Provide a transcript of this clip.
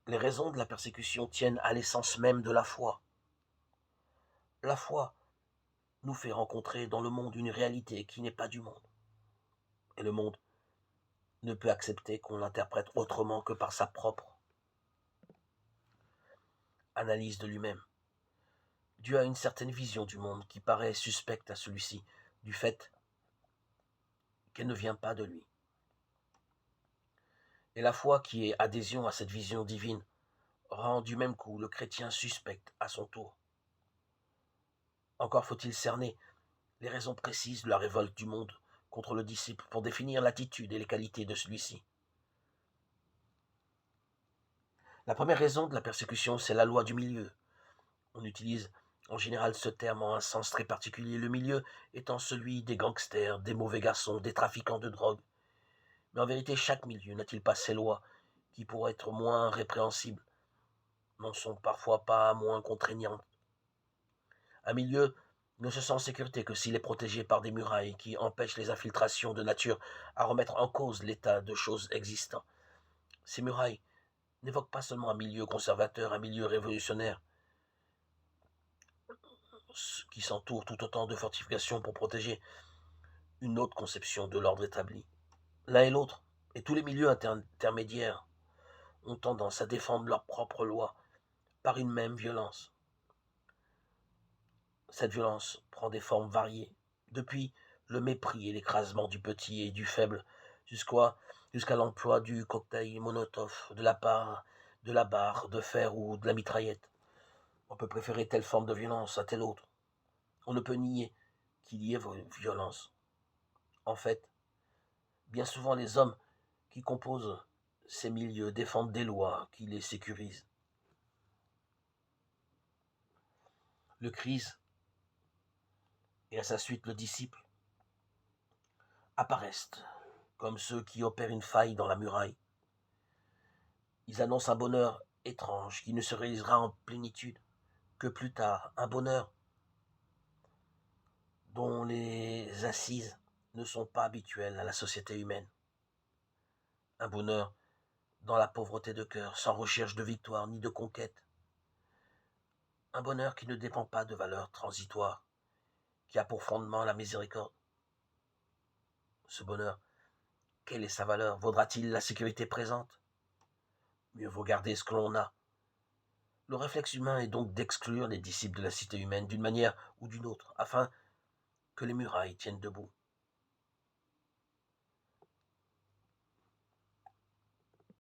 Les raisons de la persécution tiennent à l'essence même de la foi. La foi nous fait rencontrer dans le monde une réalité qui n'est pas du monde. Et le monde ne peut accepter qu'on l'interprète autrement que par sa propre analyse de lui-même. Dieu a une certaine vision du monde qui paraît suspecte à celui-ci, du fait qu'elle ne vient pas de lui. Et la foi qui est adhésion à cette vision divine rend du même coup le chrétien suspect à son tour. Encore faut-il cerner les raisons précises de la révolte du monde contre le disciple pour définir l'attitude et les qualités de celui-ci. La première raison de la persécution, c'est la loi du milieu. On utilise en général ce terme en un sens très particulier, le milieu étant celui des gangsters, des mauvais garçons, des trafiquants de drogue. Mais en vérité, chaque milieu n'a-t-il pas ses lois qui, pour être moins répréhensibles, n'en sont parfois pas moins contraignantes? Un milieu ne se sent en sécurité que s'il est protégé par des murailles qui empêchent les infiltrations de nature à remettre en cause l'état de choses existant. Ces murailles n'évoquent pas seulement un milieu conservateur, un milieu révolutionnaire, qui s'entoure tout autant de fortifications pour protéger une autre conception de l'ordre établi. L'un et l'autre, et tous les milieux intermédiaires, ont tendance à défendre leurs propres lois par une même violence. Cette violence prend des formes variées, depuis le mépris et l'écrasement du petit et du faible, jusqu'à l'emploi du cocktail Molotov, de la barre de fer ou de la mitraillette. On peut préférer telle forme de violence à telle autre. On ne peut nier qu'il y ait violence. En fait, bien souvent les hommes qui composent ces milieux défendent des lois qui les sécurisent. Le Christ et à sa suite le disciple apparaissent comme ceux qui opèrent une faille dans la muraille. Ils annoncent un bonheur étrange qui ne se réalisera en plénitude que plus tard, un bonheur dont les assises ne sont pas habituelles à la société humaine, un bonheur dans la pauvreté de cœur, sans recherche de victoire ni de conquête, un bonheur qui ne dépend pas de valeurs transitoires, qui a pour fondement la miséricorde. Ce bonheur, quelle est sa valeur? Vaudra-t-il la sécurité présente? Mieux vaut garder ce que l'on a. Le réflexe humain est donc d'exclure les disciples de la cité humaine d'une manière ou d'une autre, afin que les murailles tiennent debout.